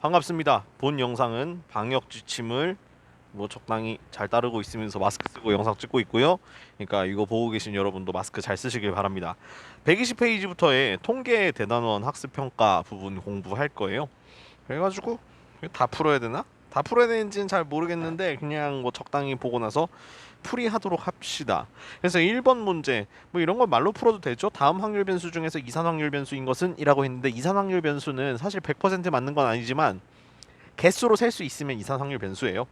반갑습니다. 본 영상은 방역 지침을 적당히 잘 따르고 있으면서 마스크 쓰고 영상 찍고 있고요. 그러니까 이거 보고 계신 여러분도 마스크 잘 쓰시길 바랍니다. 120페이지부터의 통계 대단원 학습 평가 부분 공부할 거예요. 그래가지고 다 풀어야 되나? 다 풀어야 되는지는 잘 모르겠는데 그냥 적당히 보고 나서 풀이하도록 합시다. 그래서 1번 문제 이런 걸 말로 풀어도 되죠. 다음 확률 변수 중에서 이산 확률 변수인 것은 이라고 했는데 이산 확률 변수는 사실 100% 맞는 건 아니지만 개수로 셀 수 있으면 이산 확률 변수예요.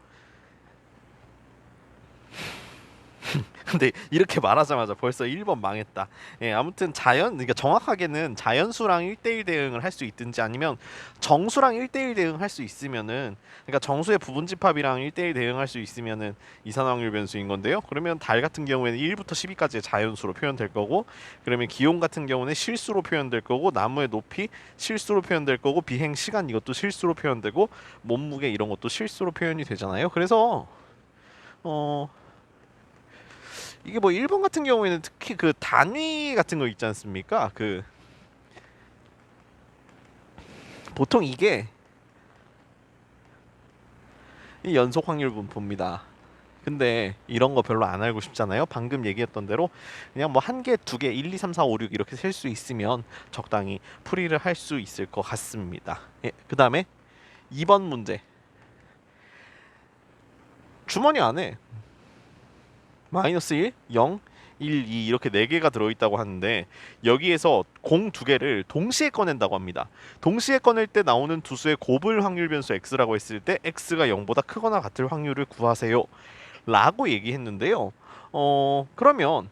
근데 이렇게 말하자마자 벌써 1번 망했다. 예, 아무튼 그러니까 정확하게는 자연수랑 1대1 대응을 할 수 있든지 아니면 정수랑 1대1 대응할 수 있으면은, 그러니까 정수의 부분집합이랑 1대1 대응할 수 있으면은 이산화확률 변수인 건데요. 그러면 달 같은 경우에는 1부터 12까지의 자연수로 표현될 거고, 그러면 기온 같은 경우는 실수로 표현될 거고, 나무의 높이 실수로 표현될 거고, 비행 시간 이것도 실수로 표현되고, 몸무게 이런 것도 실수로 표현이 되잖아요. 그래서 이게 1번 같은 경우에는 특히 그 단위 같은 거 있지 않습니까? 보통 이게 이 연속 확률 분포입니다. 근데 이런 거 별로 안 알고 싶잖아요. 방금 얘기했던 대로 그냥 한 개, 두 개, 1, 2, 3, 4, 5, 6 이렇게 셀 수 있으면 적당히 풀이를 할 수 있을 것 같습니다. 예, 그다음에 2번 문제. 주머니 안에 마이너스 1, 0, 1, 2 이렇게 4개가 들어있다고 하는데 여기에서 공 2개를 동시에 꺼낸다고 합니다. 동시에 꺼낼 때 나오는 두 수의 곱을 확률 변수 x라고 했을 때 x가 0보다 크거나 같을 확률을 구하세요 라고 얘기했는데요. 그러면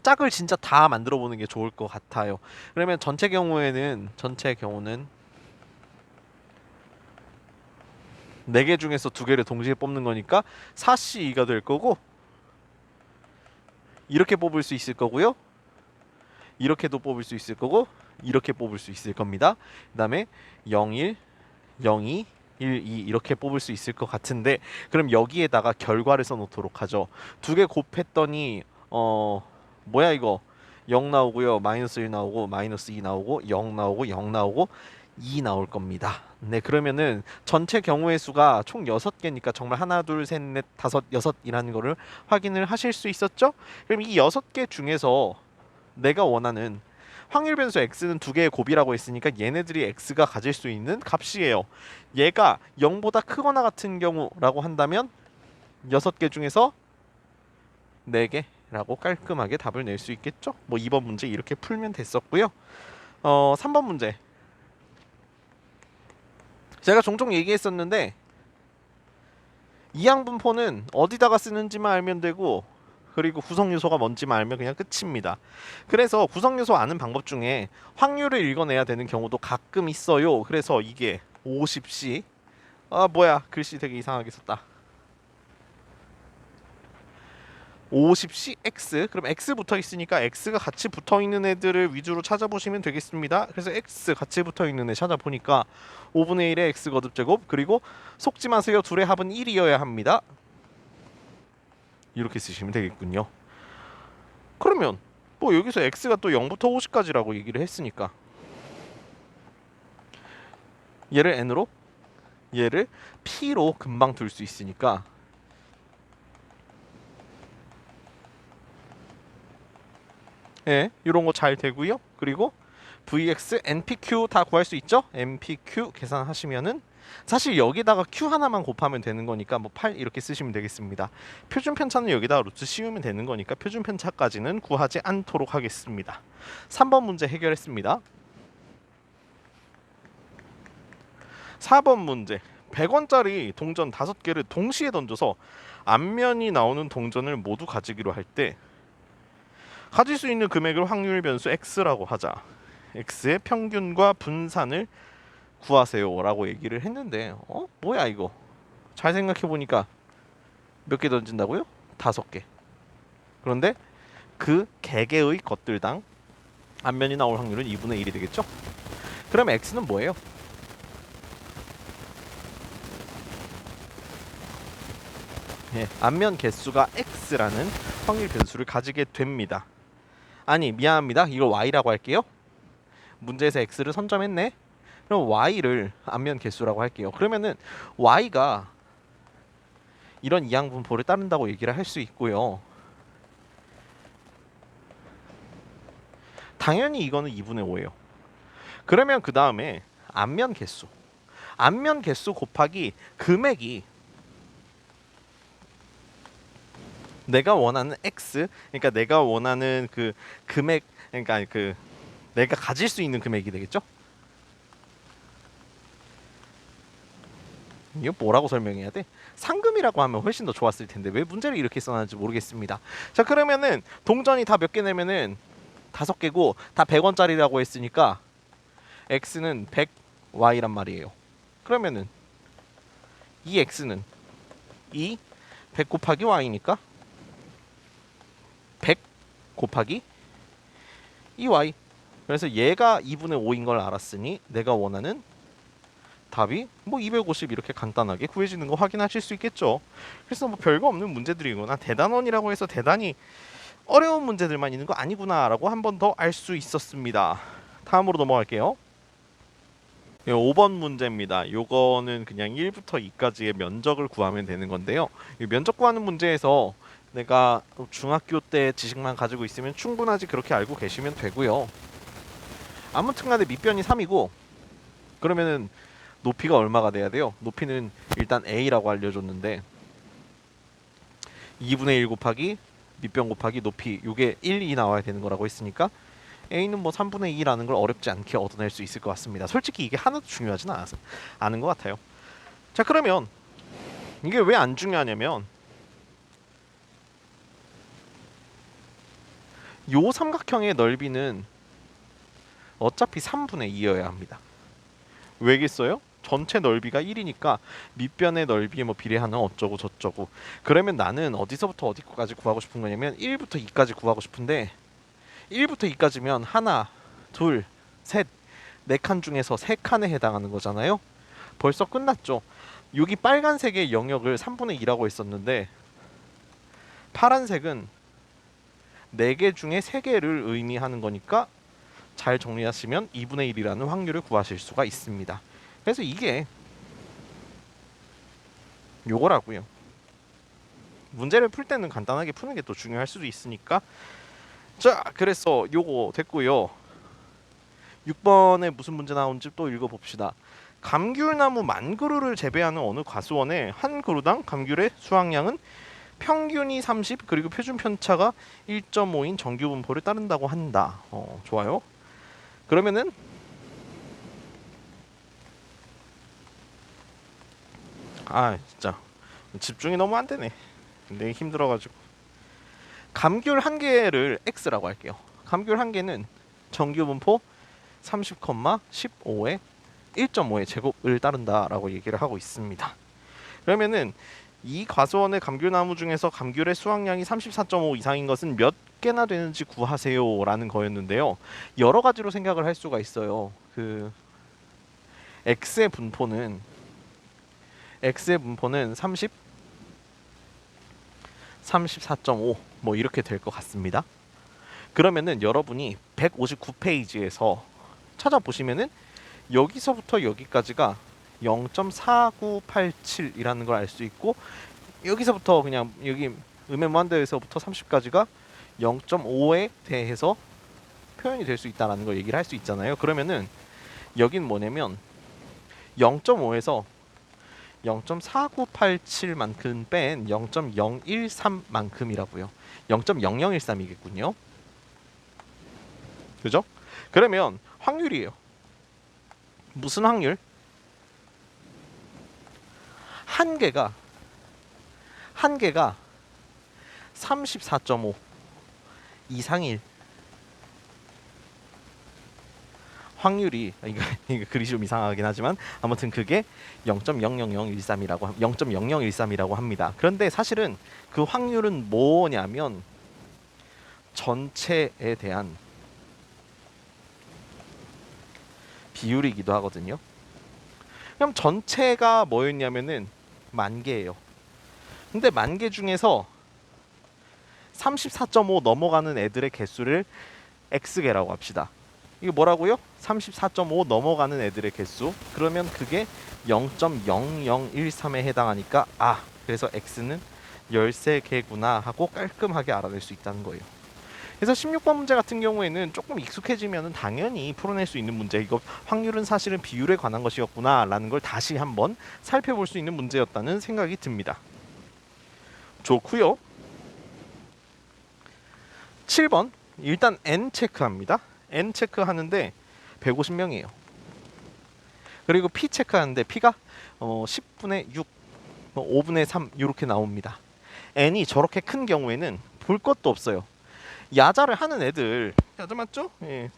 짝을 진짜 다 만들어 보는 게 좋을 것 같아요. 그러면 전체 경우는 4개 중에서 2개를 동시에 뽑는 거니까 4C2가 될 거고, 이렇게 뽑을 수 있을 거고요. 이렇게도 뽑을 수 있을 거고, 이렇게 뽑을 수 있을 겁니다. 그 다음에 0, 1, 0, 2, 1, 2 이렇게 뽑을 수 있을 것 같은데, 그럼 여기에다가 결과를 써놓도록 하죠. 2개 곱했더니 뭐야 이거, 0 나오고요, 마이너스 1 나오고, 마이너스 2 나오고, 0 나오고, 0 나오고, 2 나올 겁니다. 네, 그러면은 전체 경우의 수가 총 6개니까 정말 하나, 둘, 셋, 넷, 다섯, 여섯이라는 거를 확인을 하실 수 있었죠? 그럼 이 6개 중에서 내가 원하는 확률 변수 x는 2개의 곱이라고 했으니까 얘네들이 x가 가질 수 있는 값이에요. 얘가 0보다 크거나 같은 경우라고 한다면 6개 중에서 4개라고 깔끔하게 답을 낼 수 있겠죠? 2번 문제 이렇게 풀면 됐었고요. 3번 문제. 제가 종종 얘기했었는데 이항분포는 어디다가 쓰는지만 알면 되고, 그리고 구성요소가 뭔지만 알면 그냥 끝입니다. 그래서 구성요소 아는 방법 중에 확률을 읽어내야 되는 경우도 가끔 있어요. 그래서 이게 50C, 뭐야 글씨 되게 이상하게 썼다. 50cx, 그럼 x 붙어 있으니까 x가 같이 붙어 있는 애들을 위주로 찾아보시면 되겠습니다. 그래서 x 같이 붙어 있는 애 찾아보니까 5분의 1의 x 거듭제곱, 그리고 속지 마세요, 둘의 합은 1이어야 합니다. 이렇게 쓰시면 되겠군요. 그러면 여기서 x가 또 0부터 50까지라고 얘기를 했으니까 얘를 n으로, 얘를 p로 금방 둘 수 있으니까 예, 이런 거 잘 되고요. 그리고 vx, npq 다 구할 수 있죠? npq 계산하시면은 사실 여기다가 q 하나만 곱하면 되는 거니까 8 이렇게 쓰시면 되겠습니다. 표준 편차는 여기다가 루트 씌우면 되는 거니까 표준 편차까지는 구하지 않도록 하겠습니다. 3번 문제 해결했습니다. 4번 문제. 100원짜리 동전 5개를 동시에 던져서 앞면이 나오는 동전을 모두 가지기로 할 때 가질 수 있는 금액을 확률 변수 x라고 하자. x의 평균과 분산을 구하세요 라고 얘기를 했는데 뭐야 이거. 잘 생각해보니까 몇 개 던진다고요? 5개. 그런데 그 개개의 것들당 앞면이 나올 확률은 2분의 1이 되겠죠? 그럼 x는 뭐예요? 예, 앞면 개수가 x라는 확률 변수를 가지게 됩니다. 아니 미안합니다. 이걸 y라고 할게요. 문제에서 x를 선점했네. 그럼 y를 앞면 개수라고 할게요. 그러면은 y가 이런 이항 분포를 따른다고 얘기를 할 수 있고요. 당연히 이거는 2분의 5예요. 그러면 그 다음에 앞면 개수. 앞면 개수 곱하기 금액이 내가 원하는 x, 그러니까 내가 원하는 그 금액, 그러니까 그 내가 가질 수 있는 금액이 되겠죠? 이거 뭐라고 설명해야 돼? 상금이라고 하면 훨씬 더 좋았을 텐데 왜 문제를 이렇게 써놨는지 모르겠습니다. 자, 그러면은 동전이 다 몇 개 내면은 5개고 다 100원짜리라고 했으니까 x는 100y란 말이에요. 그러면은 이 x는 100 곱하기 y니까 100 곱하기 2y. 그래서 얘가 2분의 5인 걸 알았으니 내가 원하는 답이 뭐 250 이렇게 간단하게 구해지는 거 확인하실 수 있겠죠. 그래서 뭐 별거 없는 문제들이거나 대단원이라고 해서 대단히 어려운 문제들만 있는 거 아니구나라고 한 번 더 알 수 있었습니다. 다음으로 넘어갈게요. 5번 문제입니다. 요거는 그냥 1부터 2까지의 면적을 구하면 되는 건데요. 이 면적 구하는 문제에서 내가 중학교 때 지식만 가지고 있으면 충분하지 그렇게 알고 계시면 되고요. 아무튼 간에 밑변이 3이고 그러면은 높이가 얼마가 돼야 돼요? 높이는 일단 a라고 알려줬는데 2분의 1 곱하기 밑변 곱하기 높이 요게 1, 2 나와야 되는 거라고 했으니까 a는 뭐 3분의 2라는 걸 어렵지 않게 얻어낼 수 있을 것 같습니다. 솔직히 이게 하나도 중요하진 않은 것 같아요. 자, 그러면 이게 왜 안 중요하냐면 요 삼각형의 넓이는 어차피 3분의 2여야 합니다. 왜겠어요? 전체 넓이가 1이니까 밑변의 넓이에 뭐 비례하는 어쩌고 저쩌고. 그러면 나는 어디서부터 어디까지 구하고 싶은 거냐면 1부터 2까지 구하고 싶은데 1부터 2까지면 하나, 둘, 셋, 4칸 중에서 3칸에 해당하는 거잖아요. 벌써 끝났죠. 여기 빨간색의 영역을 3분의 2라고 했었는데 파란색은 4개 중에 3개를 의미하는 거니까 잘 정리하시면 2분의 1이라는 확률을 구하실 수가 있습니다. 그래서 이게 요거라고요. 문제를 풀 때는 간단하게 푸는 게 또 중요할 수도 있으니까. 자, 그래서 요거 됐고요. 6번에 무슨 문제 나온지 또 읽어봅시다. 감귤나무 10,000그루를 재배하는 어느 과수원에 한 그루당 감귤의 수확량은 평균이 30 그리고 표준 편차가 1.5인 정규 분포를 따른다고 한다. 좋아요. 그러면은 진짜 집중이 너무 안 되네. 근데 힘들어가지고 감귤 한 개를 x라고 할게요. 감귤 한 개는 정규 분포 30,15에 1.5의 제곱을 따른다라고 얘기를 하고 있습니다. 그러면은 이 과수원의 감귤나무 중에서 감귤의 수확량이 34.5 이상인 것은 몇 개나 되는지 구하세요라는 거였는데요. 여러 가지로 생각을 할 수가 있어요. 그 x의 분포는 34.5 뭐 이렇게 될 것 같습니다. 그러면은 여러분이 159페이지에서 찾아보시면은 여기서부터 여기까지가 0.4987이라는 걸 알 수 있고 여기서부터 그냥 여기 음의 무한대에서부터 30까지가 0.5에 대해서 표현이 될 수 있다라는 걸 얘기를 할 수 있잖아요. 그러면은 여긴 뭐냐면 0.5에서 0.4987만큼 뺀 0.013만큼이라고요. 0.0013이겠군요. 그죠? 그러면 확률이에요. 무슨 확률? 한 개가 34.5 이상일 확률이 이거 글이 좀 이상하긴 하지만 아무튼 그게 0.00013이라고 합니다. 그런데 사실은 그 확률은 뭐냐면 전체에 대한 비율이기도 하거든요. 그럼 전체가 뭐였냐면은 10,000개예요. 근데 10,000개 중에서 34.5 넘어가는 애들의 개수를 x개라고 합시다. 이게 뭐라고요? 34.5 넘어가는 애들의 개수. 그러면 그게 0.0013에 해당하니까 그래서 x는 13개구나 하고 깔끔하게 알아낼 수 있다는 거예요. 그래서 16번 문제 같은 경우에는 조금 익숙해지면 당연히 풀어낼 수 있는 문제, 이거 확률은 사실은 비율에 관한 것이었구나 라는 걸 다시 한번 살펴볼 수 있는 문제였다는 생각이 듭니다. 좋고요. 7번 일단 n 체크합니다. n 체크하는데 150명이에요. 그리고 p 체크하는데 p가 10분의 6, 5분의 3 이렇게 나옵니다. n이 저렇게 큰 경우에는 볼 것도 없어요. 야자를 하는 애들, 야자 맞죠? 예.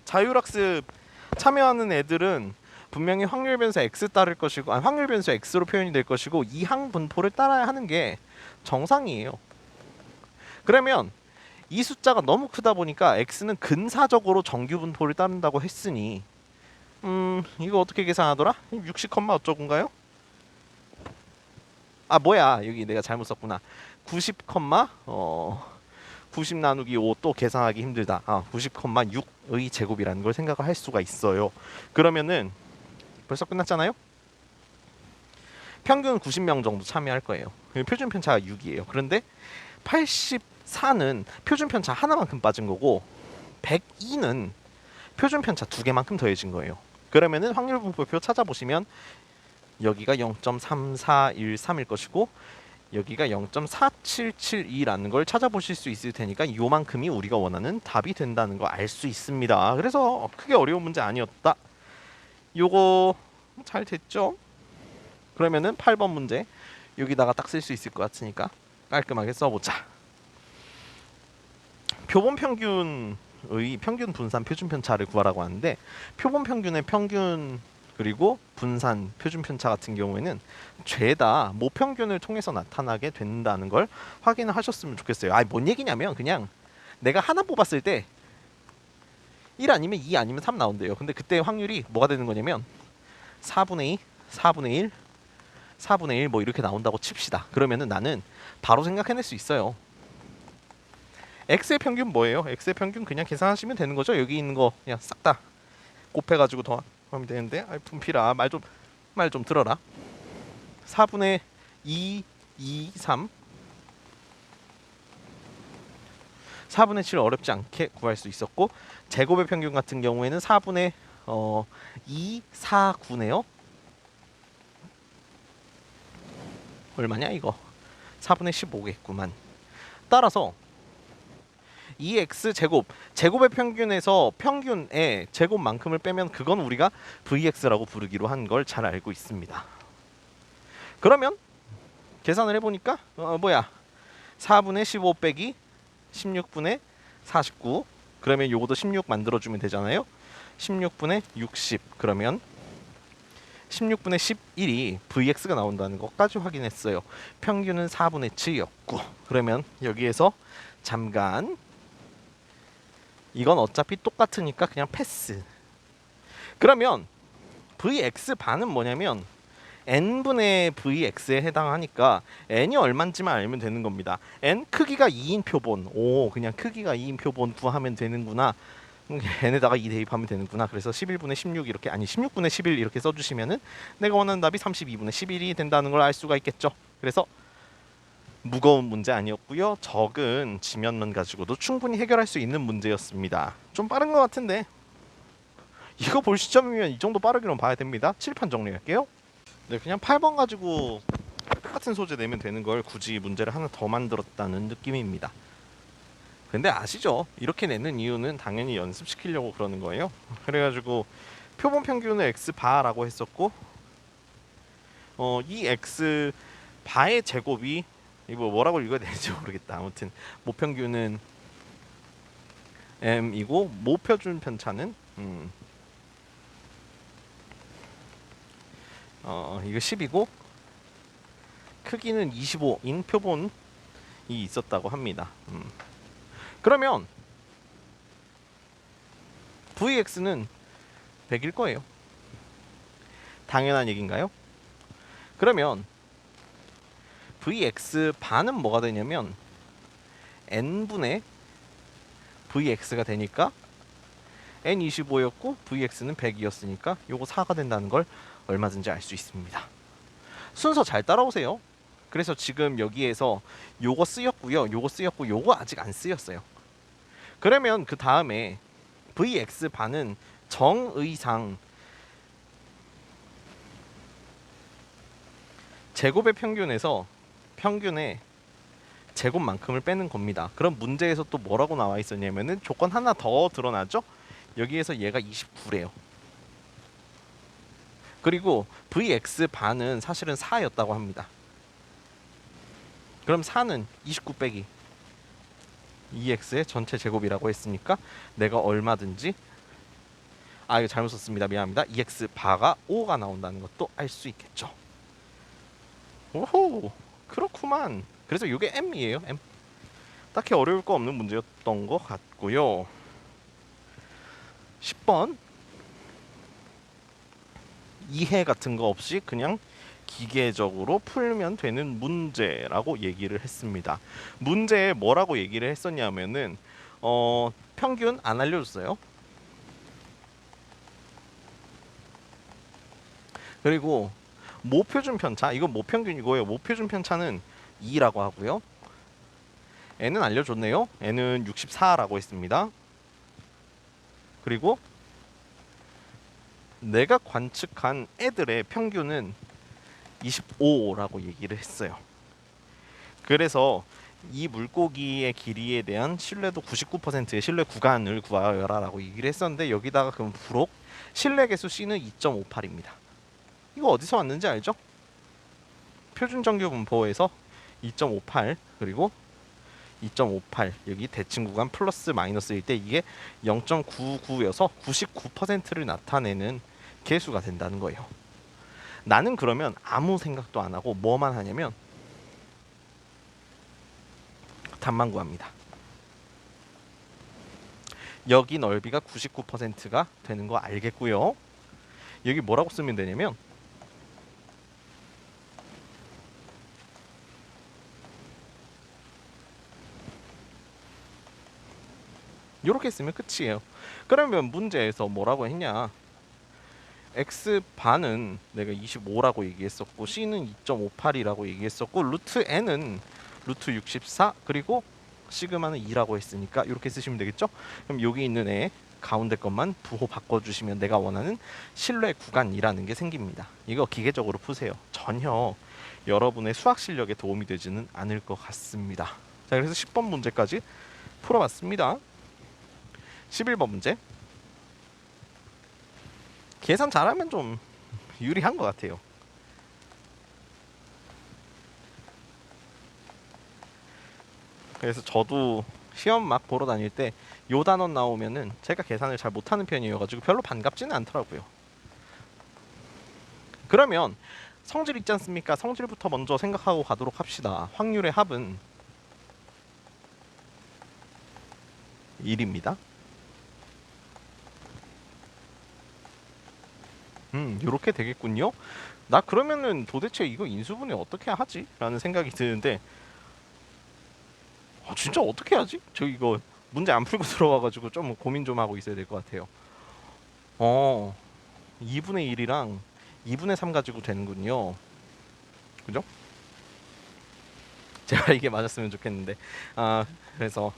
자율학습 참여하는 애들은 분명히 확률 변수 x 따를 것이고, 확률 변수 x로 표현이 될 것이고 이항 분포를 따라야 하는 게 정상이에요. 그러면 이 숫자가 너무 크다 보니까 x는 근사적으로 정규 분포를 따른다고 했으니 이거 어떻게 계산하더라? 60, 어쩌군가요? 뭐야, 여기 내가 잘못 썼구나. 90, 90 나누기 5 또 계산하기 힘들다. 90,6의 제곱이라는 걸 생각을 할 수가 있어요. 그러면은 벌써 끝났잖아요? 평균 90명 정도 참여할 거예요. 표준 편차가 6이에요. 그런데 84는 표준 편차 하나만큼 빠진 거고 102는 표준 편차 2개만큼 더해진 거예요. 그러면은 확률 분포표 찾아보시면 여기가 0.3413일 것이고 여기가 0.4772라는 걸 찾아보실 수 있을 테니까 요만큼이 우리가 원하는 답이 된다는 거 알 수 있습니다. 그래서 크게 어려운 문제 아니었다. 요거 잘 됐죠? 그러면은 8번 문제 여기다가 딱 쓸 수 있을 것 같으니까 깔끔하게 써보자. 표본 평균의 평균 분산 표준 편차를 구하라고 하는데, 표본 평균의 평균 그리고 분산 표준 편차 같은 경우에는 죄다 모평균을 통해서 나타나게 된다는 걸 확인을 하셨으면 좋겠어요. 뭔 얘기냐면 그냥 내가 하나 뽑았을 때 1 아니면 2 아니면 3 나온대요. 근데 그때 확률이 뭐가 되는 거냐면 4분의 2, 4분의 1, 4분의 1 뭐 이렇게 나온다고 칩시다. 그러면은 나는 바로 생각해낼 수 있어요. x의 평균 뭐예요? x의 평균 그냥 계산하시면 되는 거죠. 여기 있는 거 그냥 싹 다 곱해가지고 더하면 되는데, 분필아 말 좀 들어라. 4분의 2, 2, 3 4분의 7 어렵지 않게 구할 수 있었고, 제곱의 평균 같은 경우에는 4분의 2, 4, 9네요. 얼마냐 이거? 4분의 15겠구만. 따라서 2x 제곱의 평균에서 평균의 제곱만큼을 빼면 그건 우리가 vx라고 부르기로 한 걸 잘 알고 있습니다. 그러면 계산을 해보니까 4분의 15 빼기 16분의 49, 그러면 요것도 16 만들어주면 되잖아요. 16분의 60, 그러면 16분의 11이 vx가 나온다는 것까지 확인했어요. 평균은 4분의 7이었고, 그러면 여기에서 잠깐 이건 어차피 똑같으니까 그냥 패스. 그러면 vx 반은 뭐냐면 n분의 vx에 해당하니까 n이 얼마인지만 알면 되는 겁니다. n 크기가 2인 표본. 그냥 크기가 2인 표본 구하면 되는구나. n에다가 2 대입하면 되는구나. 그래서 11분의 16 이렇게, 16분의 11 이렇게 써주시면은 내가 원하는 답이 32분의 11이 된다는 걸 알 수가 있겠죠. 그래서 무거운 문제 아니었고요. 적은 지면만 가지고도 충분히 해결할 수 있는 문제였습니다. 좀 빠른 것 같은데 이거 볼 시점이면 이 정도 빠르기는 봐야 됩니다. 칠판 정리할게요. 네, 그냥 8번 가지고 똑같은 소재 내면 되는 걸 굳이 문제를 하나 더 만들었다는 느낌입니다. 근데 아시죠? 이렇게 내는 이유는 당연히 연습시키려고 그러는 거예요. 그래가지고 표본 평균을 x 바라고 했었고, 이 x 바의 제곱이 이거 뭐라고 읽어야 되는지 모르겠다. 아무튼 모평균은 m이고 모표준 편차는 이거 10이고 크기는 25인 표본이 있었다고 합니다. 그러면 vx는 100일 거예요. 당연한 얘기인가요? 그러면 vx 반은 뭐가 되냐면 n분의 vx가 되니까 N25였고 Vx는 100이었으니까 요거 4가 된다는 걸 얼마든지 알 수 있습니다. 순서 잘 따라오세요. 그래서 지금 여기에서 요거 쓰였고요. 요거 쓰였고 요거 아직 안 쓰였어요. 그러면 그 다음에 Vx 반은 정의상 제곱의 평균에서 평균의 제곱만큼을 빼는 겁니다. 그럼 문제에서 또 뭐라고 나와 있었냐면은 조건 하나 더 드러나죠? 여기에서 얘가 29래요. 그리고 Vx 반은 사실은 4였다고 합니다. 그럼 4는 29 빼기 2x의 전체 제곱이라고 했으니까 내가 얼마든지 이거 잘못 썼습니다. 미안합니다. 2x 바가 5가 나온다는 것도 알 수 있겠죠. 오호, 그렇구만. 그래서 이게 m이에요. m. 딱히 어려울 거 없는 문제였던 것 같고요. 10번 이해 같은 거 없이 그냥 기계적으로 풀면 되는 문제라고 얘기를 했습니다. 문제에 뭐라고 얘기를 했었냐면은 평균 안 알려줬어요. 그리고 모표준 편차, 이건 모평균이고요. 모표준 편차는 2라고 하고요. n은 알려줬네요. n은 64라고 했습니다. 그리고 내가 관측한 애들의 평균은 25라고 얘기를 했어요. 그래서 이 물고기의 길이에 대한 신뢰도 99%의 신뢰 구간을 구하여라라고 얘기를 했었는데 여기다가 그럼 부록 신뢰 개수 C는 2.58입니다. 이거 어디서 왔는지 알죠? 표준 정규 분포에서 2.58 그리고 2.58 여기 대칭 구간 플러스 마이너스일 때 이게 0.99여서 99%를 나타내는 개수가 된다는 거예요. 나는 그러면 아무 생각도 안 하고 뭐만 하냐면 답만 구합니다. 여기 넓이가 99%가 되는 거 알겠고요. 여기 뭐라고 쓰면 되냐면 이렇게 쓰면 끝이에요. 그러면 문제에서 뭐라고 했냐? x반은 내가 25라고 얘기했었고 c는 2.58이라고 얘기했었고 루트 n은 루트 64 그리고 시그마는 2라고 했으니까 이렇게 쓰시면 되겠죠? 그럼 여기 있는 애 가운데 것만 부호 바꿔주시면 내가 원하는 신뢰 구간이라는 게 생깁니다. 이거 기계적으로 푸세요. 전혀 여러분의 수학 실력에 도움이 되지는 않을 것 같습니다. 자, 그래서 10번 문제까지 풀어봤습니다. 11번 문제. 계산 잘하면 좀 유리한 것 같아요. 그래서 저도 시험 막 보러 다닐 때 요 단원 나오면은 제가 계산을 잘 못하는 편이어가지고 별로 반갑지는 않더라고요. 그러면 성질 있지 않습니까? 성질부터 먼저 생각하고 가도록 합시다. 확률의 합은 1입니다. 요렇게 되겠군요. 나 그러면은 도대체 이거 인수분해 어떻게 하지? 라는 생각이 드는데 진짜 어떻게 하지? 저 이거 문제 안 풀고 들어와가지고 좀 고민 좀 하고 있어야 될 것 같아요. 2분의 1이랑 2분의 3 가지고 되는군요. 그죠? 제가 이게 맞았으면 좋겠는데 그래서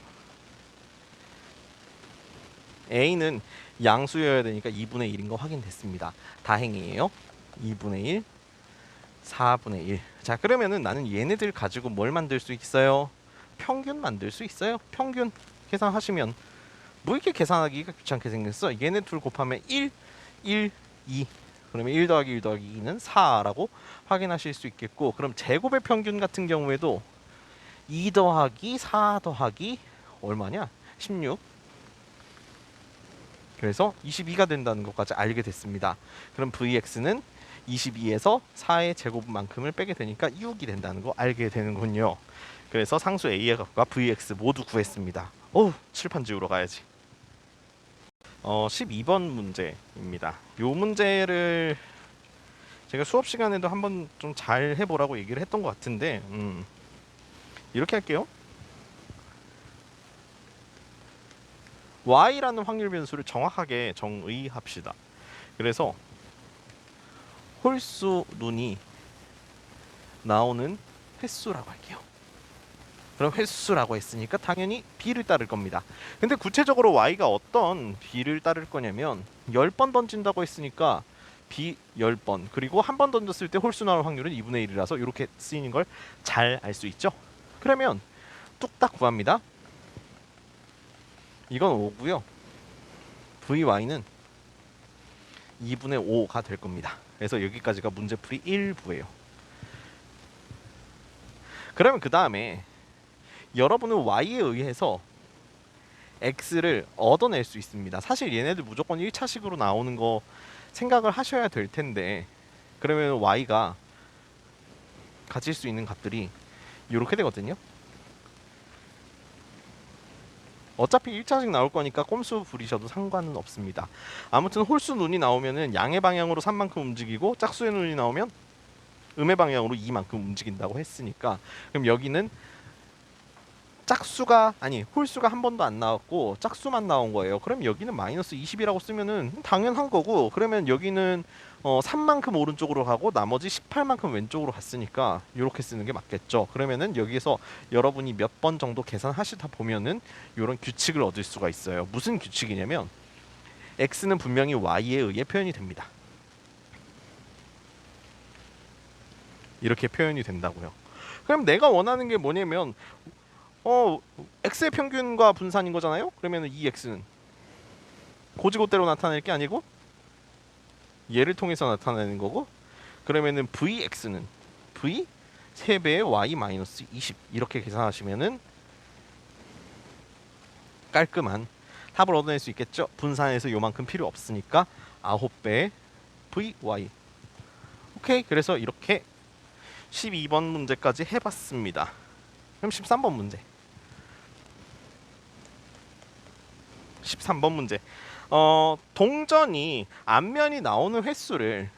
A는 양수여야 되니까 2분의 1인 거 확인됐습니다. 다행이에요. 2분의 1, 4분의 1. 자, 그러면은 나는 얘네들 가지고 뭘 만들 수 있어요? 평균 만들 수 있어요. 평균 계산하시면 뭐 이렇게 계산하기가 귀찮게 생겼어. 얘네 둘 곱하면 1, 1, 2. 그러면 1 더하기 1 더하기 2는 4라고 확인하실 수 있겠고, 그럼 제곱의 평균 같은 경우에도 2 더하기 4 더하기 얼마냐? 16. 그래서 22가 된다는 것까지 알게 됐습니다. 그럼 Vx는 22에서 4의 제곱만큼을 빼게 되니까 6이 된다는 거 알게 되는군요. 그래서 상수 A의 값과 Vx 모두 구했습니다. 칠판 지우러 가야지. 12번 문제입니다. 요 문제를 제가 수업 시간에도 한번 좀 잘 해보라고 얘기를 했던 것 같은데 이렇게 할게요. y라는 확률 변수를 정확하게 정의합시다. 그래서 홀수 눈이 나오는 횟수라고 할게요. 그럼 횟수라고 했으니까 당연히 b를 따를 겁니다. 근데 구체적으로 y가 어떤 b를 따를 거냐면 10번 던진다고 했으니까 b 10번, 그리고 한 번 던졌을 때 홀수 나올 확률은 2분의 1이라서 이렇게 쓰이는 걸 잘 알 수 있죠. 그러면 뚝딱 구합니다. 이건 5고요. vy는 2분의 5가 될 겁니다. 그래서 여기까지가 문제풀이 1부예요. 그러면 그 다음에 여러분은 y에 의해서 x를 얻어낼 수 있습니다. 사실 얘네들 무조건 1차식으로 나오는 거 생각을 하셔야 될 텐데, 그러면 y가 가질 수 있는 값들이 이렇게 되거든요. 어차피 1차식 나올 거니까 꼼수 부리셔도 상관은 없습니다. 아무튼 홀수 눈이 나오면은 양의 방향으로 3만큼 움직이고, 짝수의 눈이 나오면 음의 방향으로 2만큼 움직인다고 했으니까, 그럼 여기는 홀수가 한 번도 안 나왔고 짝수만 나온 거예요. 그럼 여기는 마이너스 20이라고 쓰면은 당연한 거고, 그러면 여기는 3만큼 오른쪽으로 가고 나머지 18만큼 왼쪽으로 갔으니까 이렇게 쓰는 게 맞겠죠. 그러면은 여기서 여러분이 몇 번 정도 계산하시다 보면은 이런 규칙을 얻을 수가 있어요. 무슨 규칙이냐면 x는 분명히 y에 의해 표현이 됩니다. 이렇게 표현이 된다고요. 그럼 내가 원하는 게 뭐냐면 x의 평균과 분산인 거잖아요. 그러면 이 x는 고지고대로 나타낼 게 아니고 얘를 통해서 나타내는 거고, 그러면은 vx는 v 3배의 y 마이너스 20 이렇게 계산하시면은 깔끔한 답을 얻어낼 수 있겠죠. 분산해서 요만큼 필요 없으니까 9배의 vy. 오케이. 그래서 이렇게 12번 문제까지 해봤습니다. 그럼 13번 문제. 13번 문제. 동전이 앞면이 나오는 횟수를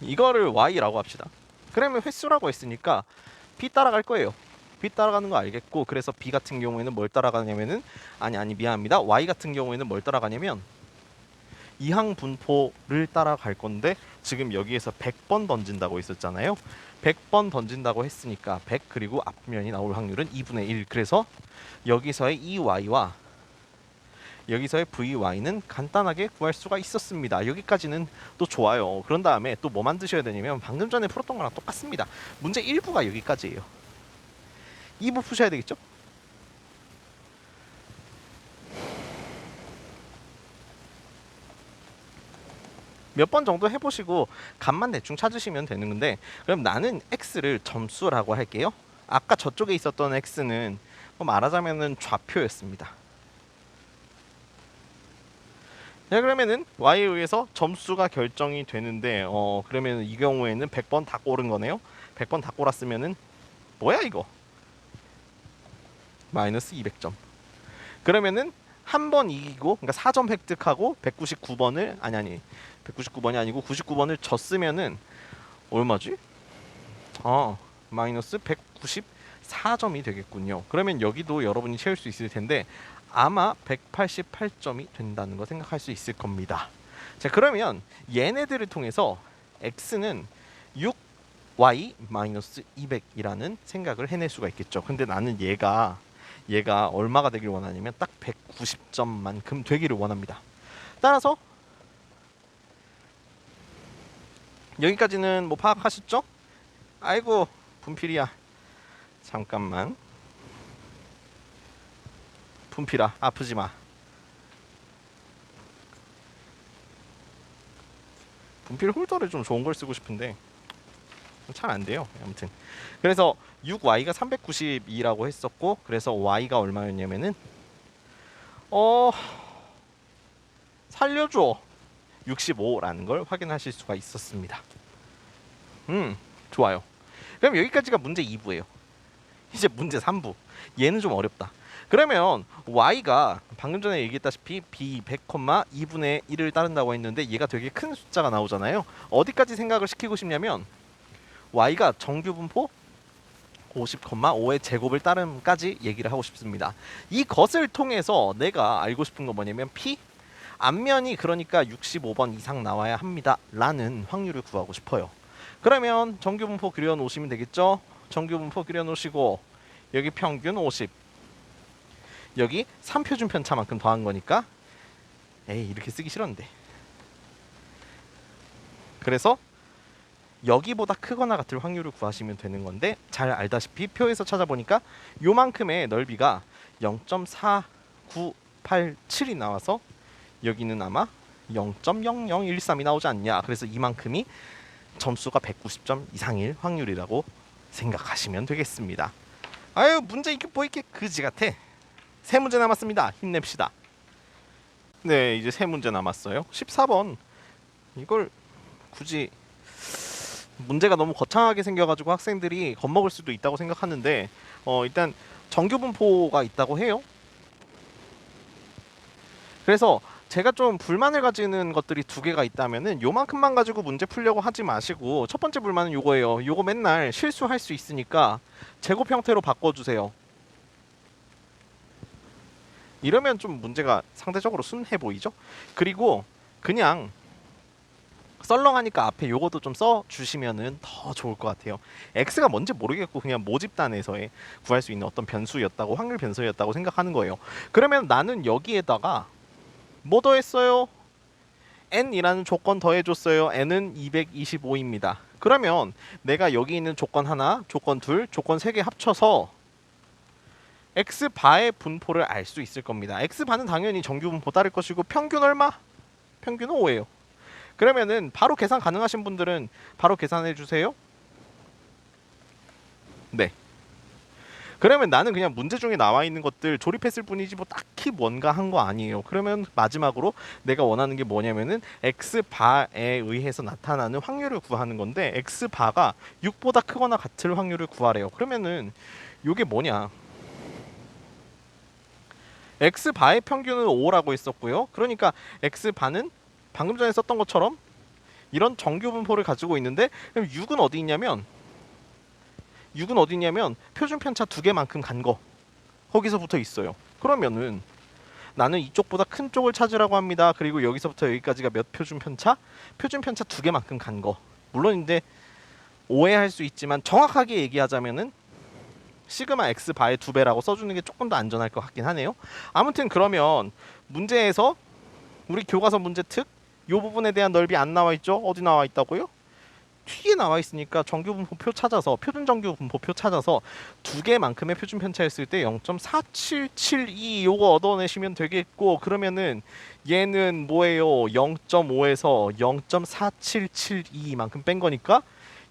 이거를 y라고 합시다. 그러면 횟수라고 했으니까 b 따라갈 거예요. b 따라가는 거 알겠고, 그래서 b 같은 경우에는 뭘 따라가냐면은 미안합니다. y 같은 경우에는 뭘 따라가냐면 이항 분포를 따라갈 건데, 지금 여기에서 100번 던진다고 했었잖아요. 100번 던진다고 했으니까 100 그리고 앞면이 나올 확률은 2분의 1. 그래서 여기서의 EY와 여기서의 VY는 간단하게 구할 수가 있었습니다. 여기까지는 또 좋아요. 그런 다음에 또 뭐 만드셔야 되냐면 방금 전에 풀었던 거랑 똑같습니다. 문제 1부가 여기까지예요. 2부 푸셔야 되겠죠? 몇 번 정도 해보시고 값만 대충 찾으시면 되는 건데, 그럼 나는 x를 점수라고 할게요. 아까 저쪽에 있었던 x는 말하자면은 좌표였습니다. 네, 그러면은 y에 의해서 점수가 결정이 되는데, 그러면 이 경우에는 100번 다 꼬른 거네요. 100번 다 꼬랐으면은 뭐야 이거? 마이너스 200점. 그러면은 한 번 이기고, 그러니까 4점 획득하고 199번을 199번이 아니고 99번을 졌으면은 얼마지? 마이너스 194점이 되겠군요. 그러면 여기도 여러분이 채울 수 있을 텐데 아마 188점이 된다는 거 생각할 수 있을 겁니다. 자, 그러면 얘네들을 통해서 x는 6y 마이너스 200이라는 생각을 해낼 수가 있겠죠. 근데 나는 얘가 얼마가 되길 원하냐면 딱 190점만큼 되기를 원합니다. 따라서 여기까지는 뭐 파악하셨죠? 아이고 분필이야. 잠깐만. 분필아 아프지 마. 분필 홀더를 좀 좋은 걸 쓰고 싶은데 잘 안 돼요. 아무튼 그래서 6y가 392라고 했었고, 그래서 y가 얼마였냐면은 살려줘 65라는 걸 확인하실 수가 있었습니다. 좋아요. 그럼 여기까지가 문제 2부예요. 이제 문제 3부. 얘는 좀 어렵다. 그러면 y가 방금 전에 얘기했다시피 b 100, 2분의 1을 따른다고 했는데 얘가 되게 큰 숫자가 나오잖아요. 어디까지 생각을 시키고 싶냐면 y가 정규 분포 50,5의 제곱을 따름까지 얘기를 하고 싶습니다. 이것을 통해서 내가 알고 싶은 건 뭐냐면 P 앞면이 그러니까 65번 이상 나와야 합니다 라는 확률을 구하고 싶어요. 그러면 정규 분포 그려 놓으시면 되겠죠. 정규 분포 그려 놓으시고 여기 평균 50, 여기 3표준 편차만큼 더한 거니까 에이 이렇게 쓰기 싫었는데, 그래서 여기보다 크거나 같을 확률을 구하시면 되는 건데, 잘 알다시피 표에서 찾아보니까 요만큼의 넓이가 0.4987이 나와서 여기는 아마 0.0013이 나오지 않냐. 그래서 이만큼이 점수가 190점 이상일 확률이라고 생각하시면 되겠습니다. 아유 문제 이게 뭐 이렇게 그지 같아. 세 문제 남았습니다. 힘냅시다. 네, 이제 세 문제 남았어요. 14번 이걸 굳이 문제가 너무 거창하게 생겨가지고 학생들이 겁먹을 수도 있다고 생각하는데, 일단 정규 분포가 있다고 해요. 그래서 제가 좀 불만을 가지는 것들이 두 개가 있다면은 요만큼만 가지고 문제 풀려고 하지 마시고, 첫 번째 불만은 요거예요. 요거 맨날 실수할 수 있으니까 제곱 형태로 바꿔주세요. 이러면 좀 문제가 상대적으로 순해 보이죠? 그리고 그냥 썰렁하니까 앞에 요것도 좀 써주시면은 더 좋을 것 같아요. x가 뭔지 모르겠고 그냥 모집단에서의 구할 수 있는 어떤 변수였다고, 확률 변수였다고 생각하는 거예요. 그러면 나는 여기에다가 뭐 더했어요? n이라는 조건 더해줬어요. n은 225입니다. 그러면 내가 여기 있는 조건 하나, 조건 둘, 조건 세 개 합쳐서 x바의 분포를 알 수 있을 겁니다. x바는 당연히 정규 분포 따를 것이고, 평균 얼마? 평균은 5예요. 그러면은 바로 계산 가능하신 분들은 바로 계산해 주세요. 네. 그러면 나는 그냥 문제 중에 나와 있는 것들 조립했을 뿐이지 뭐 딱히 뭔가 한 거 아니에요. 그러면 마지막으로 내가 원하는 게 뭐냐면은 x바에 의해서 나타나는 확률을 구하는 건데, x바가 6보다 크거나 같을 확률을 구하래요. 그러면은 요게 뭐냐? x바의 평균은 5라고 했었고요. 그러니까 x바는 방금 전에 썼던 것처럼 이런 정규 분포를 가지고 있는데, 그럼 6은 어디 있냐면 표준 편차 두 개만큼 간 거 거기서 붙어 있어요. 그러면은 나는 이쪽보다 큰 쪽을 찾으라고 합니다. 그리고 여기서부터 여기까지가 몇 표준 편차? 표준 편차 두 개만큼 간 거. 물론 이제 오해할 수 있지만 정확하게 얘기하자면은 시그마 x 바의 2배라고 써주는 게 조금 더 안전할 것 같긴 하네요. 아무튼 그러면 문제에서 우리 교과서 문제 특 이 부분에 대한 넓이 안 나와 있죠? 어디 나와 있다고요? 뒤에 나와 있으니까 정규 분포표 찾아서, 표준 정규 분포표 찾아서 두 개만큼의 표준 편차였을 때 0.4772 요거 얻어내시면 되겠고, 그러면은 얘는 뭐예요? 0.5에서 0.4772만큼 뺀 거니까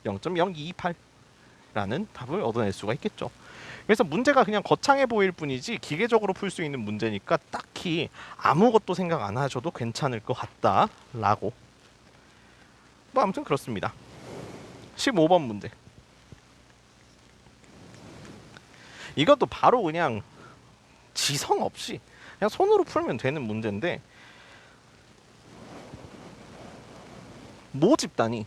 0.0228라는 답을 얻어낼 수가 있겠죠. 그래서 문제가 그냥 거창해 보일 뿐이지 기계적으로 풀 수 있는 문제니까 딱히 아무것도 생각 안 하셔도 괜찮을 것 같다라고. 뭐 아무튼 그렇습니다. 15번 문제. 이것도 바로 그냥 지성 없이 그냥 손으로 풀면 되는 문제인데, 모집단이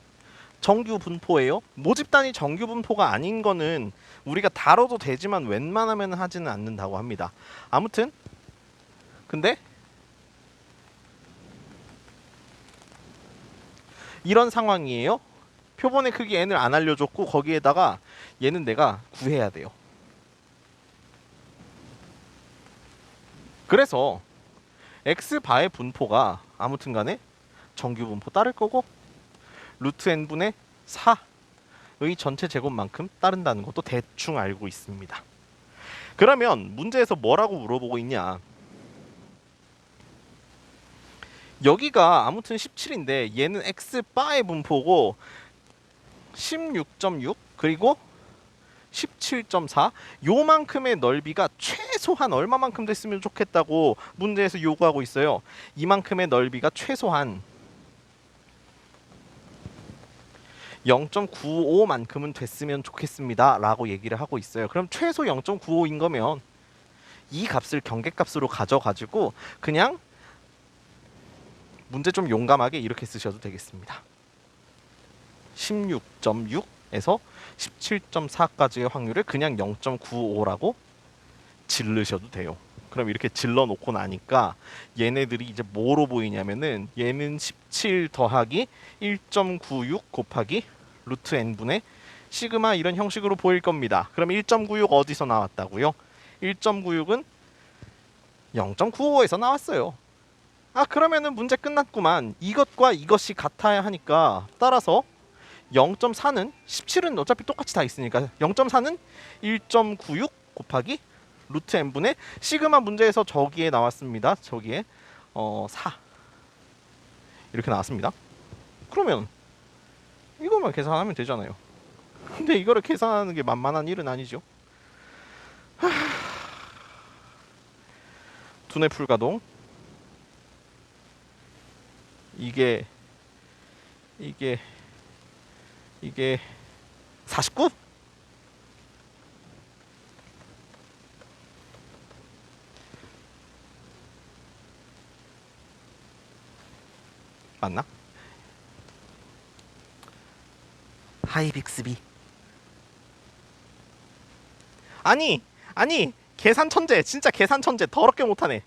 정규 분포예요. 모집단이 정규 분포가 아닌 거는 우리가 다뤄도 되지만 웬만하면 하지는 않는다고 합니다. 아무튼 근데 이런 상황이에요. 표본의 크기 n을 안 알려줬고 거기에다가 얘는 내가 구해야 돼요. 그래서 x바의 분포가 아무튼 간에 정규 분포 따를 거고 루트 n분의 4의 전체 제곱만큼 따른다는 것도 대충 알고 있습니다. 그러면 문제에서 뭐라고 물어보고 있냐? 여기가 아무튼 17인데 얘는 x바의 분포고 16.6 그리고 17.4 요만큼의 넓이가 최소한 얼마만큼 됐으면 좋겠다고 문제에서 요구하고 있어요. 이만큼의 넓이가 최소한 0.95만큼은 됐으면 좋겠습니다 라고 얘기를 하고 있어요. 그럼 최소 0.95인 거면 이 값을 경계값으로 가져가지고 그냥 문제 좀 용감하게 이렇게 쓰셔도 되겠습니다. 16.6 17.4까지의 확률을 그냥 0.95라고 질르셔도 돼요. 그럼 이렇게 질러 놓고 나니까 얘네들이 이제 뭐로 보이냐면은 얘는 17 더하기 1.96 곱하기 루트 n분의 시그마 이런 형식으로 보일 겁니다. 그럼 1.96 어디서 나왔다고요? 1.96은 0.95에서 나왔어요. 아, 그러면은 문제 끝났구만. 이것과 이것이 같아야 하니까 따라서 0.4는 17은 어차피 똑같이 다 있으니까 0.4는 1.96 곱하기 루트 n분의 시그마 문제에서 저기에 나왔습니다. 저기에 4 이렇게 나왔습니다. 그러면 이것만 계산하면 되잖아요. 근데 이거를 계산하는 게 만만한 일은 아니죠. 두뇌 풀가동 이게 49? 맞나? 하이 빅스비. 아니 계산 천재, 진짜 계산 천재 더럽게 못하네.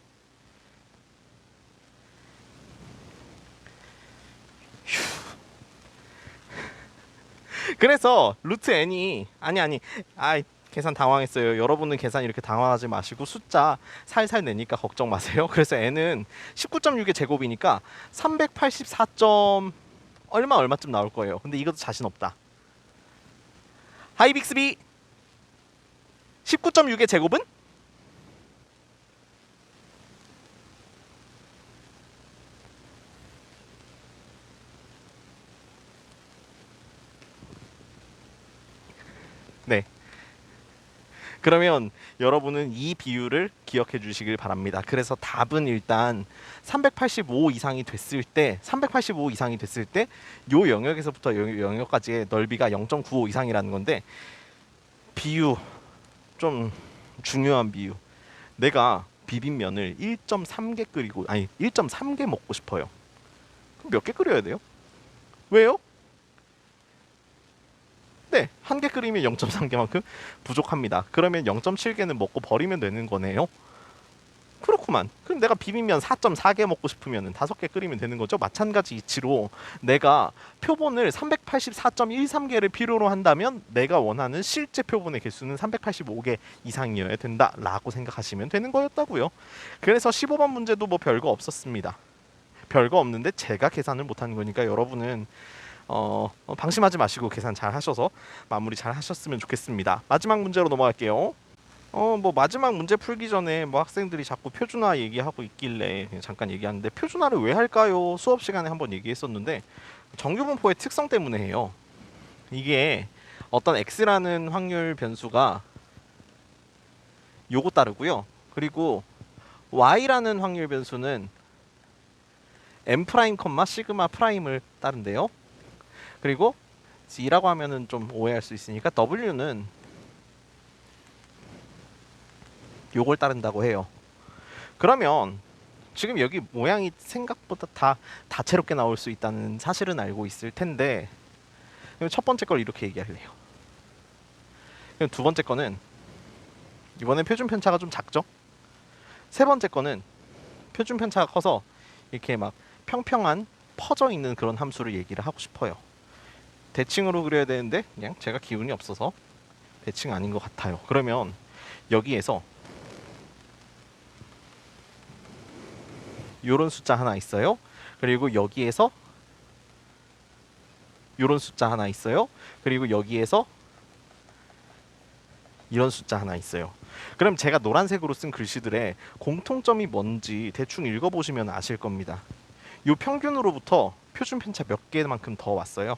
그래서 루트 n이 아니 계산 당황했어요. 여러분은 계산 이렇게 당황하지 마시고 숫자 살살 내니까 걱정 마세요. 그래서 n은 19.6의 제곱이니까 384. 얼마쯤 나올 거예요. 근데 이것도 자신 없다. 하이 빅스비 19.6의 제곱은? 네. 그러면 여러분은 이 비율을 기억해 주시길 바랍니다. 그래서 답은 일단 385 이상이 됐을 때 요 영역에서부터 요 영역까지의 넓이가 0.95 이상이라는 건데, 비유 좀 중요한 비유. 내가 비빔면을 1.3개 끓이고 1.3개 먹고 싶어요. 그럼 몇 개 끓여야 돼요? 왜요? 네, 한 개 끓이면 0.3개만큼 부족합니다. 그러면 0.7개는 먹고 버리면 되는 거네요. 그렇구만. 그럼 내가 비빔면 4.4개 먹고 싶으면 5개 끓이면 되는 거죠. 마찬가지 이치로 내가 표본을 384.13개를 필요로 한다면 내가 원하는 실제 표본의 개수는 385개 이상이어야 된다라고 생각하시면 되는 거였다고요. 그래서 15번 문제도 뭐 별거 없었습니다. 별거 없는데 제가 계산을 못하는 거니까 여러분은 방심하지 마시고 계산 잘 하셔서 마무리 잘 하셨으면 좋겠습니다. 마지막 문제로 넘어갈게요. 뭐 마지막 문제 풀기 전에 뭐 학생들이 자꾸 표준화 얘기하고 있길래 그냥 잠깐 얘기하는데, 표준화를 왜 할까요? 수업 시간에 한번 얘기했었는데 정규분포의 특성 때문에 해요. 이게 어떤 x라는 확률 변수가 요거 따르고요. 그리고 y라는 확률 변수는 m 프라임 컴마 시그마 프라임을 따른대요. 그리고 이라고 하면은 좀 오해할 수 있으니까 w는 요걸 따른다고 해요. 그러면 지금 여기 모양이 생각보다 다 다채롭게 나올 수 있다는 사실은 알고 있을 텐데, 첫 번째 걸 이렇게 얘기할래요. 두 번째 거는 이번엔 표준 편차가 좀 작죠? 세 번째 거는 표준 편차가 커서 이렇게 막 평평한 퍼져 있는 그런 함수를 얘기를 하고 싶어요. 대칭으로 그려야 되는데 그냥 제가 기운이 없어서 대칭 아닌 것 같아요. 그러면 여기에서 요런 숫자 하나 있어요. 그리고 여기에서 요런 숫자 하나 있어요. 그리고 여기에서 이런 숫자 하나 있어요. 그럼 제가 노란색으로 쓴 글씨들의 공통점이 뭔지 대충 읽어보시면 아실 겁니다. 요 평균으로부터 표준 편차 몇 개만큼 더 왔어요.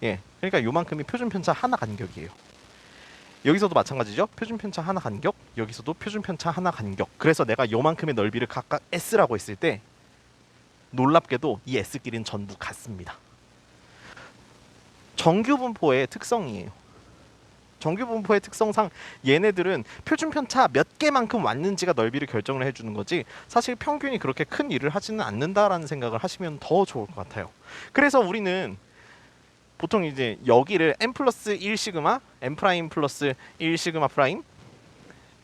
예, 그러니까 요만큼이 표준 편차 하나 간격이에요. 여기서도 마찬가지죠. 표준 편차 하나 간격, 여기서도 표준 편차 하나 간격. 그래서 내가 요만큼의 넓이를 각각 S라고 했을 때 놀랍게도 이 S끼리는 전부 같습니다. 정규분포의 특성이에요. 정규분포의 특성상 얘네들은 표준 편차 몇 개만큼 왔는지가 넓이를 결정을 해주는 거지, 사실 평균이 그렇게 큰 일을 하지는 않는다라는 생각을 하시면 더 좋을 것 같아요. 그래서 우리는 보통 이제 여기를 m 플러스 1 시그마, m 프라임 플러스 1 시그마 프라임,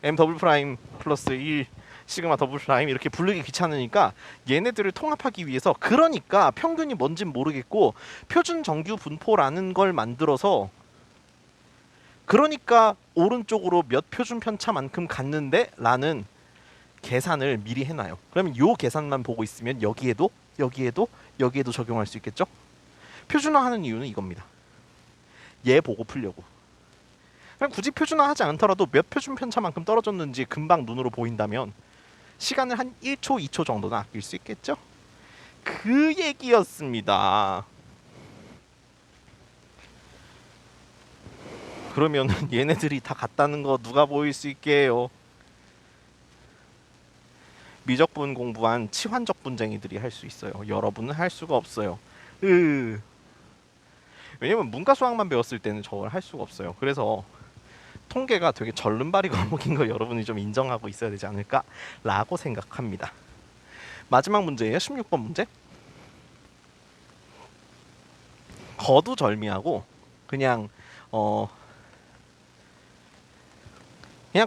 m 더블 프라임 플러스 1 시그마 더블 프라임 이렇게 부르기 귀찮으니까 얘네들을 통합하기 위해서, 그러니까 평균이 뭔진 모르겠고 표준 정규 분포라는 걸 만들어서, 그러니까 오른쪽으로 몇 표준 편차만큼 갔는데 라는 계산을 미리 해놔요. 그러면 요 계산만 보고 있으면 여기에도 적용할 수 있겠죠? 표준화하는 이유는 이겁니다. 얘 보고 풀려고. 그냥 굳이 표준화하지 않더라도 몇 표준 편차만큼 떨어졌는지 금방 눈으로 보인다면 시간을 한 1초, 2초 정도는 아낄 수 있겠죠? 그 얘기였습니다. 그러면 얘네들이 다 같다는 거 누가 보일 수 있게 해요? 미적분 공부한 치환적 분쟁이들이 할 수 있어요. 여러분은 할 수가 없어요. 왜냐면 문과 수학만 배웠을 때는 저걸 할 수가 없어요. 그래서 통계가 되게 절름발이 과목인 거 여러분이 좀 인정하고 있어야 되지 않을까라고 생각합니다. 마지막 문제예요. 16번 문제. 거두절미하고 그냥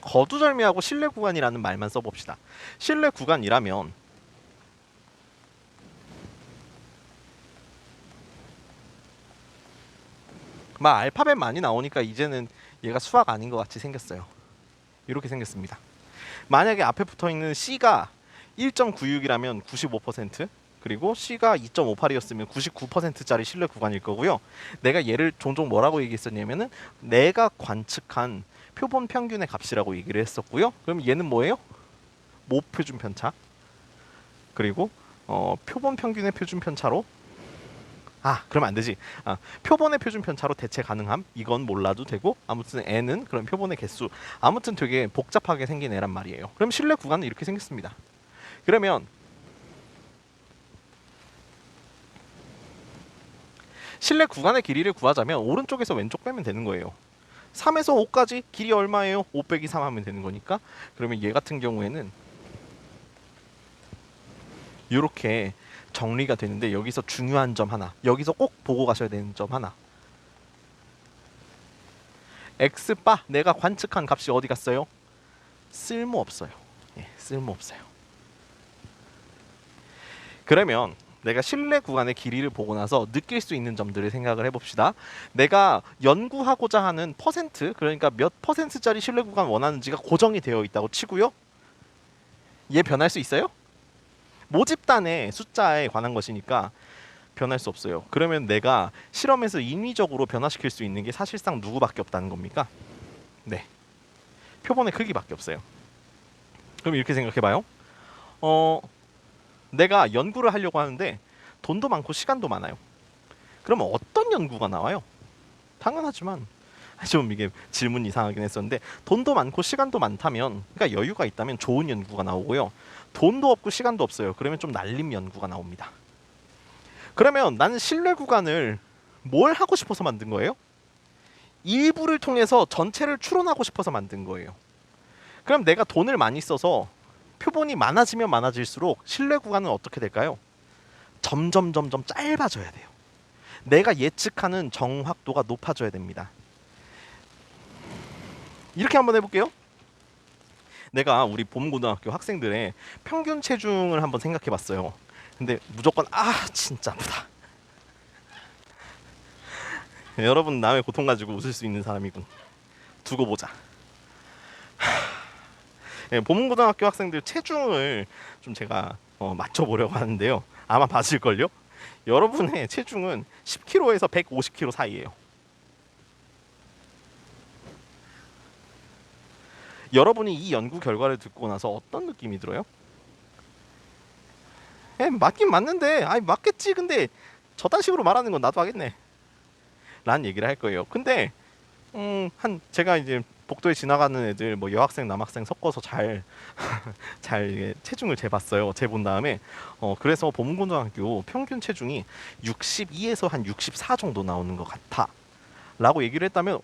거두절미하고 실내 구간이라는 말만 써봅시다. 실내 구간이라면 막 알파벳 많이 나오니까 이제는 얘가 수학 아닌 것 같이 생겼어요. 이렇게 생겼습니다. 만약에 앞에 붙어있는 C가 1.96이라면 95%, 그리고 C가 2.58이었으면 99%짜리 실내 구간일 거고요. 내가 얘를 종종 뭐라고 얘기했었냐면은 내가 관측한 표본 평균의 값이라고 얘기를 했었고요. 그럼 얘는 뭐예요? 모표준 편차. 그리고 표본 평균의 표준 편차로, 그러면 안 되지. 표본의 표준 편차로 대체 가능함. 이건 몰라도 되고, 아무튼 n은 그럼 표본의 개수. 아무튼 되게 복잡하게 생긴 애란 말이에요. 그럼 실내 구간은 이렇게 생겼습니다. 그러면 실내 구간의 길이를 구하자면 오른쪽에서 왼쪽 빼면 되는 거예요. 3에서 5까지 길이 얼마예요? 5 빼기 3 하면 되는 거니까. 그러면 얘 같은 경우에는 이렇게 정리가 되는데, 여기서 중요한 점 하나, 여기서 꼭 보고 가셔야 되는 점 하나. X바 내가 관측한 값이 어디 갔어요? 쓸모없어요. 쓸모없어요. 그러면 내가 실내 구간의 길이를 보고 나서 느낄 수 있는 점들을 생각을 해봅시다. 내가 연구하고자 하는 퍼센트, 그러니까 몇 퍼센트짜리 실내 구간 원하는지가 고정이 되어 있다고 치고요. 얘 변할 수 있어요? 모집단의 숫자에 관한 것이니까 변할 수 없어요. 그러면 내가 실험에서 인위적으로 변화시킬 수 있는 게 사실상 누구밖에 없다는 겁니까? 네, 표본의 크기밖에 없어요. 그럼 이렇게 생각해봐요. 내가 연구를 하려고 하는데 돈도 많고 시간도 많아요. 그러면 어떤 연구가 나와요? 당연하지만 좀 이게 질문 이상하긴 했었는데, 돈도 많고 시간도 많다면, 그러니까 여유가 있다면 좋은 연구가 나오고요. 돈도 없고 시간도 없어요. 그러면 좀 날림 연구가 나옵니다. 그러면 나는 실내 구간을 뭘 하고 싶어서 만든 거예요? 일부를 통해서 전체를 추론하고 싶어서 만든 거예요. 그럼 내가 돈을 많이 써서 표본이 많아지면 많아질수록 실내 구간은 어떻게 될까요? 점점 짧아져야 돼요. 내가 예측하는 정확도가 높아져야 됩니다. 이렇게 한번 해볼게요. 내가 우리 봄고등학교 학생들의 평균 체중을 한번 생각해봤어요. 근데 무조건 진짜 아프다. 여러분 남의 고통 가지고 웃을 수 있는 사람이군. 두고 보자. 봄고등학교 학생들 체중을 좀 제가 맞춰보려고 하는데요. 아마 맞을걸요? 여러분의 체중은 10kg에서 150kg 사이예요. 여러분이 이 연구 결과를 듣고 나서 어떤 느낌이 들어요? 맞긴 맞는데, 맞겠지. 근데 저딴 식으로 말하는 건 나도 하겠네 라는 얘기를 할 거예요. 근데 제가 이제 복도에 지나가는 애들, 뭐 여학생 남학생 섞어서 잘 체중을 재봤어요. 재본 다음에 그래서 봄고등학교 평균 체중이 62에서 한 64 정도 나오는 것 같아 라고 얘기를 했다면,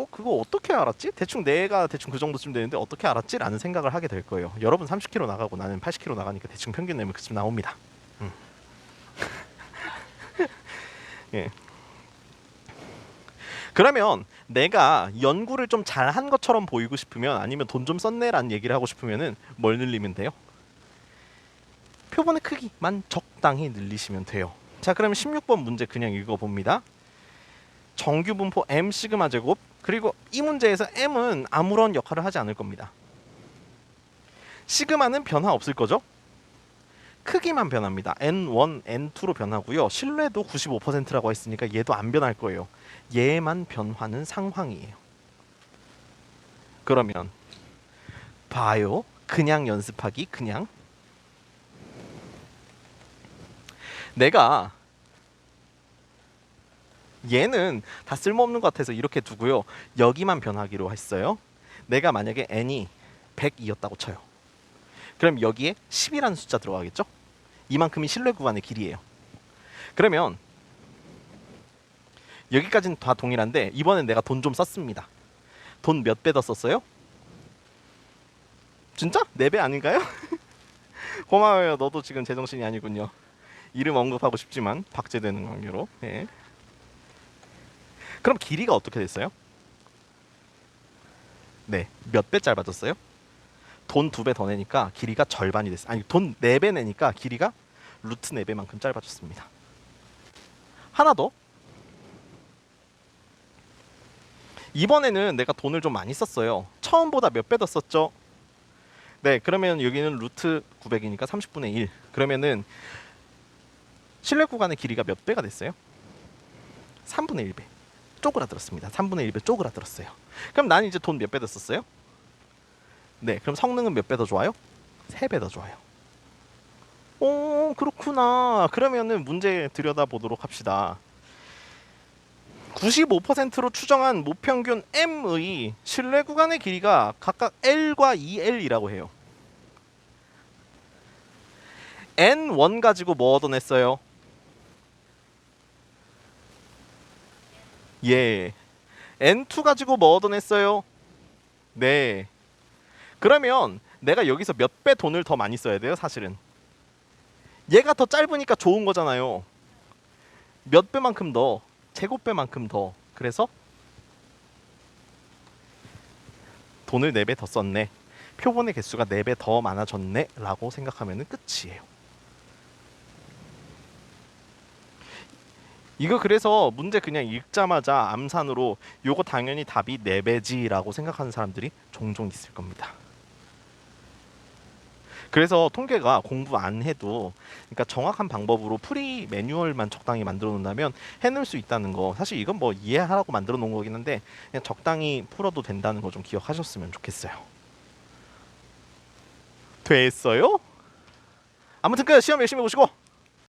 그거 어떻게 알았지? 내가 대충 그 정도쯤 되는데 어떻게 알았지? 라는 생각을 하게 될 거예요. 여러분 30kg 나가고 나는 80kg 나가니까 대충 평균 내면 그쯤 나옵니다. 예. 그러면 내가 연구를 좀 잘한 것처럼 보이고 싶으면 아니면 돈 좀 썼네라는 얘기를 하고 싶으면은 뭘 늘리면 돼요? 표본의 크기만 적당히 늘리시면 돼요. 자, 그러면 16번 문제 그냥 읽어봅니다. 정규 분포 m 시그마 제곱, 그리고 이 문제에서 m은 아무런 역할을 하지 않을 겁니다. 시그마는 변화 없을 거죠? 크기만 변합니다. N1, N2로 변하고요. 신뢰도 95%라고 했으니까 얘도 안 변할 거예요. 얘만 변화는 상황이에요. 그러면 봐요. 그냥 연습하기, 그냥. 내가 얘는 다 쓸모없는 것 같아서 이렇게 두고요. 여기만 변하기로 했어요. 내가 만약에 n이 102였다고 쳐요. 그럼 여기에 10이라는 숫자 들어가겠죠? 이만큼이 신뢰 구간의 길이에요. 그러면 여기까지는 다 동일한데 이번엔 내가 돈 좀 썼습니다. 돈 몇 배 더 썼어요? 진짜? 4배 아닌가요? 고마워요. 너도 지금 제정신이 아니군요. 이름 언급하고 싶지만 박제되는 관계로. 네. 그럼 길이가 어떻게 됐어요? 네, 몇 배 짧아졌어요? 돈 2배 더 내니까 길이가 절반이 됐어요. 아니, 돈 4배 내니까 길이가 루트 4배만큼 짧아졌습니다. 하나 더. 이번에는 내가 돈을 좀 많이 썼어요. 처음보다 몇 배 더 썼죠? 네, 그러면 여기는 루트 900이니까 30분의 1. 그러면은 실내 구간의 길이가 몇 배가 됐어요? 3분의 1배. 쪼그라들었습니다. 3분의 1배 쪼그라들었어요. 그럼 난 이제 돈 몇 배 더 썼어요? 네, 그럼 성능은 몇 배 더 좋아요? 3배 더 좋아요. 오, 그렇구나. 그러면은 문제 들여다보도록 합시다. 95%로 추정한 모평균 M의 실내 구간의 길이가 각각 L과 2L이라고 해요. N1 가지고 뭐 얻어냈어요? 예. N2 가지고 뭐 얻어냈어요? 네. 그러면 내가 여기서 몇 배 돈을 더 많이 써야 돼요, 사실은. 얘가 더 짧으니까 좋은 거잖아요. 몇 배만큼 더, 제곱배만큼 더. 그래서 돈을 4배 더 썼네. 표본의 개수가 4배 더 많아졌네 라고 생각하면 끝이에요. 이거 그래서 문제 그냥 읽자마자 암산으로 요거 당연히 답이 4배지 라고 생각하는 사람들이 종종 있을 겁니다. 그래서 통계가 공부 안 해도, 그러니까 정확한 방법으로 프리 매뉴얼만 적당히 만들어 놓는다면 해낼 수 있다는 거, 사실 이건 뭐 이해하라고 만들어 놓은 거긴 한데 그냥 적당히 풀어도 된다는 거 좀 기억하셨으면 좋겠어요. 됐어요? 아무튼 시험 열심히 보시고